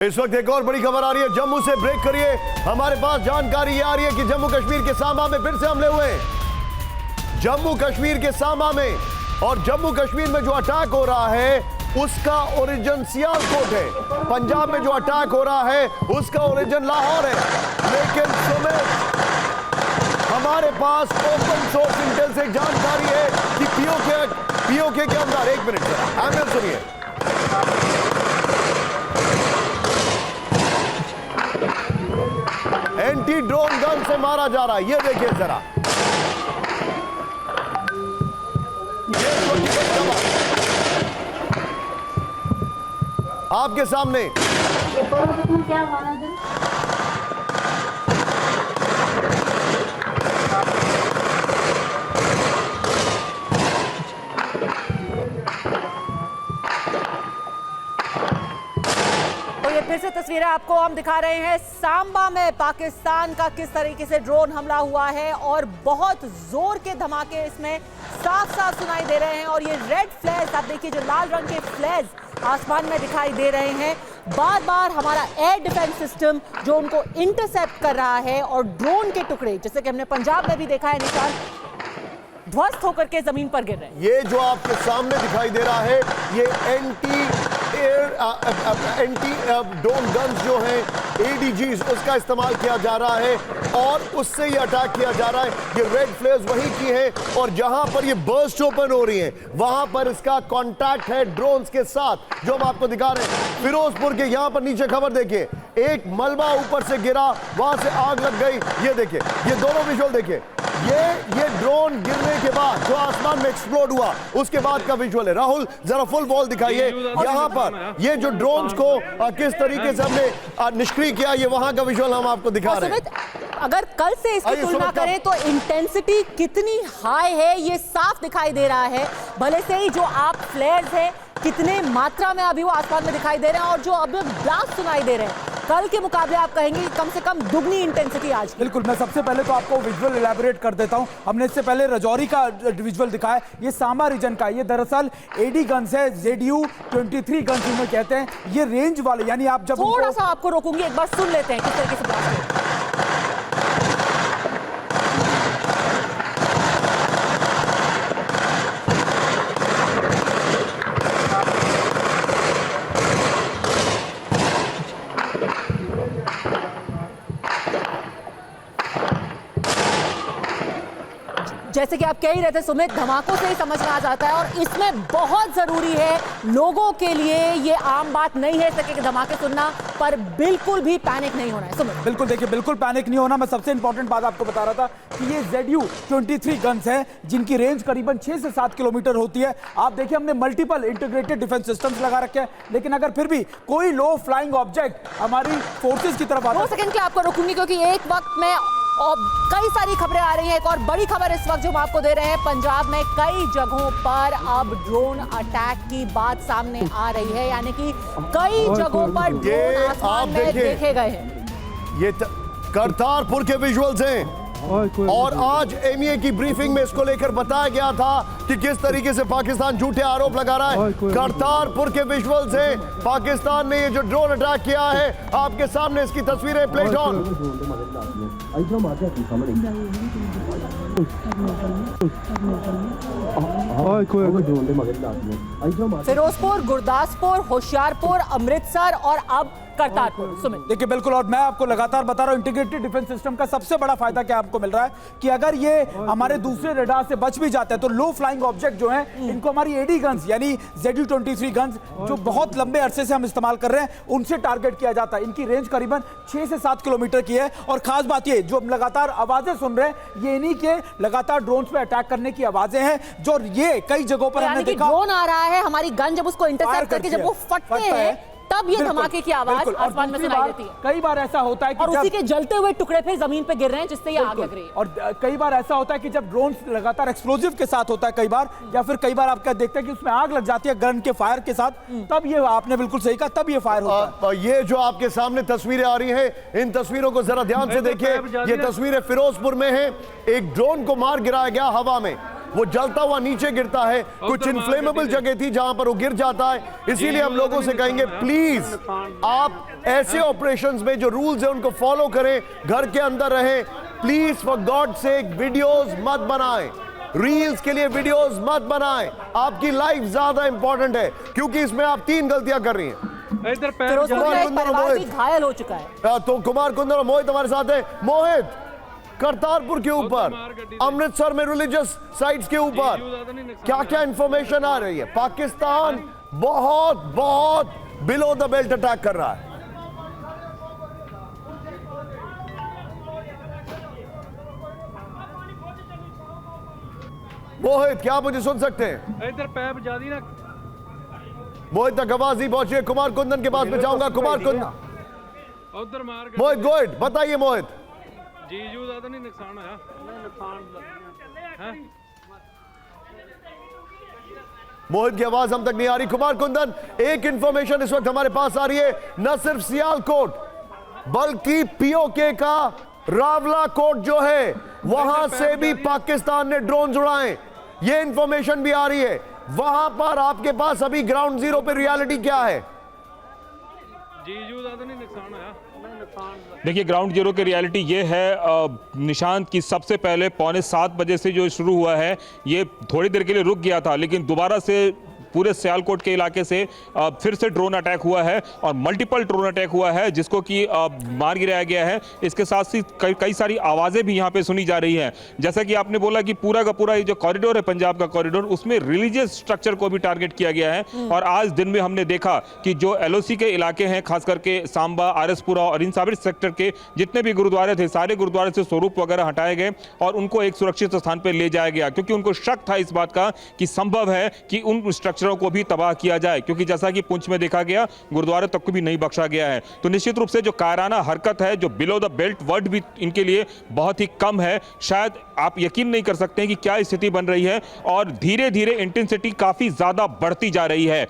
इस वक्त एक और बड़ी खबर आ रही है, जम्मू से ब्रेक करिए। हमारे पास जानकारी ये आ रही है कि जम्मू कश्मीर के सांबा में फिर से हमले हुए हैं। जम्मू कश्मीर के सांबा में, और जम्मू कश्मीर में जो अटैक हो रहा है उसका ओरिजिन सियालकोट है। पंजाब में जो अटैक हो रहा है उसका ओरिजिन लाहौर है। लेकिन सुमित, हमारे पास ओपन सोर्स इंटेल से जानकारी है कि पीओके के अंदर, एक मिनट एमएल सुनिए, एंटी ड्रोन गन से मारा जा रहा है। ये देखिए जरा, आपके सामने क्या फिर से तस्वीरें आपको हम दिखा रहे हैं। सांबा में पाकिस्तान का किस तरीके से ड्रोन हमला हुआ है और बहुत जोर के धमाके इसमें साफ साफ सुनाई दे रहे हैं। और ये रेड फ्लैश आप देखिए, जो लाल रंग के फ्लैश आसमान में दिखाई दे रहे हैं, बार बार हमारा एयर डिफेंस सिस्टम जो उनको इंटरसेप्ट कर रहा है। और ड्रोन के टुकड़े, जैसे कि हमने पंजाब में भी देखा है, निशान ध्वस्त होकर के जमीन पर गिर रहे हैं। ये जो आपके सामने दिखाई दे रहा है, ये एंटी ड्रोन गन्स जो हैं, एडीजीज, उसका इस्तेमाल किया जा रहा है और उससे ये अटैक किया जा रहा है। ये रेड फ्लेयर्स वही की है, और जहां पर ये बर्स्ट ओपन हो रही है वहां पर इसका कांटेक्ट है ड्रोन्स के साथ, जो हम आपको दिखा रहे हैं। फिरोजपुर के यहां पर नीचे खबर देखिए, एक मलबा ऊपर से गिरा, वहां से आग लग गई। ये देखिए, ये दोनों विजुअल देखिए, ये ड्रोन गिरने के बाद जो आसमान में एक्सप्लोड हुआ उसके बाद का विजुअल है। राहुल, जरा फुल वॉल दिखाइए। यहां पर ये जो ड्रोन्स को किस तरीके से हमने निष्क्रिय किया, ये वहां का विजुअल हम आपको दिखा रहे हैं। अगर कल से इसकी तुलना करें तो इंटेंसिटी कितनी हाई है ये साफ दिखाई दे रहा है। भले से ही जो आप फ्लेयर्स हैं कितने मात्रा में अभी वो आसमान में दिखाई दे रहे हैं, और जो अब ब्लास्ट सुनाई दे रहे हैं, कल के मुकाबले आप कहेंगे कम से कम दुगनी इंटेंसिटी आज। बिल्कुल, मैं सबसे पहले तो आपको विजुअल इलैबोरेट कर देता हूं। हमने इससे पहले रजौरी का विजुअल दिखाया, ये सांबा रीजन का। ये दरअसल एडी गन्स है, ZU-23 गन्स इन्हें कहते हैं। ये रेंज वाले, यानी आप जब थोड़ा सा आपको रोकूंगी, एक बार सुन लेते हैं किस तरीके से ब्लास्ट। जैसे कि आप कह ही रहे थे सुमित, धमाकों से ही समझ में आ जाता है, और इसमें बहुत जरूरी है लोगों के लिए, ये आम बात नहीं है सके कि धमाके सुनना, पर बिल्कुल भी पैनिक नहीं होना है। सुमित, बिल्कुल देखिए, बिल्कुल पैनिक नहीं होना। मैं सबसे इंपॉर्टेंट बात आपको बता रहा था कि ये ZU-23 गन्स हैं जिनकी रेंज करीबन 6 से 7 किलोमीटर होती है। आप देखिए, हमने मल्टीपल इंटीग्रेटेड डिफेंस सिस्टम्स लगा रखे हैं, लेकिन अगर फिर भी कोई लो फ्लाइंग ऑब्जेक्ट हमारी फोर्सेस की तरफ आता है। 2 सेकंड के आपको रोकूंगी, क्योंकि एक वक्त में और कई सारी खबरें आ रही हैं। एक और बड़ी खबर इस वक्त जो हम आपको दे रहे हैं, पंजाब में कई जगहों पर अब ड्रोन अटैक की बात सामने आ रही है, यानी कि कई जगहों पर ड्रोन आसमान में देखे गए हैं। ये करतारपुर के विजुअल्स हैं, और आज एमईए की ब्रीफिंग में इसको लेकर बताया गया था कि किस तरीके से पाकिस्तान झूठे आरोप लगा रहा है। करतारपुर के विजुअल्स हैं, पाकिस्तान ने ये जो ड्रोन अटैक किया है, आपके सामने इसकी तस्वीरें प्लेट ऑन। फिरोजपुर, गुरदासपुर, होशियारपुर, अमृतसर और अब करतारपुर। सुमित, देखिए बिल्कुल, और मैं आपको लगातार बता रहा हूं, इंटीग्रेटेड डिफेंस सिस्टम का सबसे बड़ा फायदा क्या आपको मिल रहा है कि अगर ये हमारे दूसरे रडार से बच भी जाते हैं तो लो फ्लाइंग ऑब्जेक्ट जो हैं, इनको हमारी एडी गन्स यानी ZU-23 गन्स जो बहुत लंबे अरसे से हम इस्तेमाल कर रहे हैं, उनसे टारगेट किया जाता है। इनकी रेंज करीबन 6 से 7 किलोमीटर की है। और खास बात ये, जो हम लगातार आवाजें सुन रहे हैं, ये इन्हीं के लगातार ड्रोन पे अटैक करने की आवाजें हैं, जो ये कई जगहों पर हमने देखा। ड्रोन आ रहा है, हमारी गन जब उसको इंटरसेप्ट करके जब वो फटते हैं, तब ये धमाके की आवाज आसमान में सुनाई देती है। कई बार ऐसा होता है कि और उसी के जलते हुए टुकड़े फिर जमीन पे गिर रहे हैं, जिससे ये आग लग रही है। और कई बार ऐसा होता है कि जब ड्रोन लगातार एक्सप्लोजिव के साथ होता है कई बार, या फिर कई बार आप देखते हैं कि उसमें आग लग जाती है गन के फायर के साथ, तब ये आपने बिल्कुल सही कहा, तब ये फायर होता है। ये जो आपके सामने तस्वीरें आ रही हैं, इन तस्वीरों को जरा ध्यान से देखिए। ये तस्वीरें फिरोजपुर में हैं, एक ड्रोन को मार गिराया गया हवा में। वो जलता हुआ नीचे गिरता है। कुछ इन्फ्लेमेबल जगह थी जहां पर वो गिर जाता है। इसीलिए हम लोगों से कहेंगे प्लीज आप ऐसे ऑपरेशंस में जो रूल्स है उनको फॉलो करें, घर के अंदर रहें। Please for God sake videos मत बनाएं, रील्स के लिए वीडियोस मत बनाएं। आपकी लाइफ ज्यादा इंपॉर्टेंट है, क्योंकि इसमें आप 3 गलतियां कर रही हैं। इधर फिरोजपुर में एक परिवार भी घायल हो चुका है। तो कुमार कुंदन और मोहित हमारे साथ है। मोहित, करतारपुर के ऊपर, अमृतसर में रिलीजियस साइट्स के ऊपर क्या क्या इंफॉर्मेशन आ रही है? पाकिस्तान बहुत बहुत बिलो द बेल्ट अटैक कर रहा है। मोहित, क्या आप मुझे सुन सकते हैं? इधर पैप जा दी ना। मोहित तक आवाज नहीं पहुंची है। कुमार कुंदन के पास में जाऊंगा। कुमार कुंदन, उधर मार मोहित गोइड, बताइए मोहित। जीजू ज्यादा नहीं नुकसान होया? मोहित की आवाज हम तक नहीं आ रही। कुमार कुंदन, एक इंफॉर्मेशन इस वक्त हमारे पास आ रही है, न सिर्फ सियालकोट बल्कि पीओके का रावला कोट जो है वहां से भी पाकिस्तान ने ड्रोन उड़ाए, ये इंफॉर्मेशन भी आ रही है। वहां पर आपके पास अभी ग्राउंड जीरो पे रियलिटी क्या है? जीजू ज्यादा नहीं नुकसान होया? देखिए, ग्राउंड जीरो की रियलिटी ये है निशांत की सबसे पहले 6:45 बजे से जो शुरू हुआ है ये थोड़ी देर के लिए रुक गया था, लेकिन दोबारा से पूरे सियालकोट के इलाके से फिर से ड्रोन अटैक हुआ है और मल्टीपल ड्रोन अटैक हुआ है जिसको कि मार गिराया गया है। इसके साथ ही कई सारी आवाज़ें भी यहाँ पे सुनी जा रही हैं। जैसा कि आपने बोला कि पूरा का पूरा ये जो कॉरिडोर है, पंजाब का कॉरिडोर, उसमें रिलीजियस स्ट्रक्चर को भी टारगेट किया गया है। और आज दिन में हमने देखा कि जो LOC के इलाके हैं, खास करके सांबा, RSपुरा और इन सभी सेक्टर के जितने भी गुरुद्वारे थे, सारे गुरुद्वारे से स्वरूप वगैरह हटाए गए और उनको एक सुरक्षित स्थान पर ले जाया गया, क्योंकि उनको शक था इस बात का कि संभव है कि उन स्ट्रक्चरों को भी तबाह किया जाए, क्योंकि जैसा कि पुंछ में देखा गया गुरुद्वारे तक को भी नहीं बख्शा गया है। तो निश्चित रूप से जो कायराना हरकत है, जो बिलो द बेल्ट वर्ड भी इनके लिए बहुत ही कम है। शायद आप यकीन नहीं कर सकते हैं कि क्या स्थिति बन रही है और धीरे धीरे इंटेंसिटी काफी ज्यादा बढ़ती जा रही है।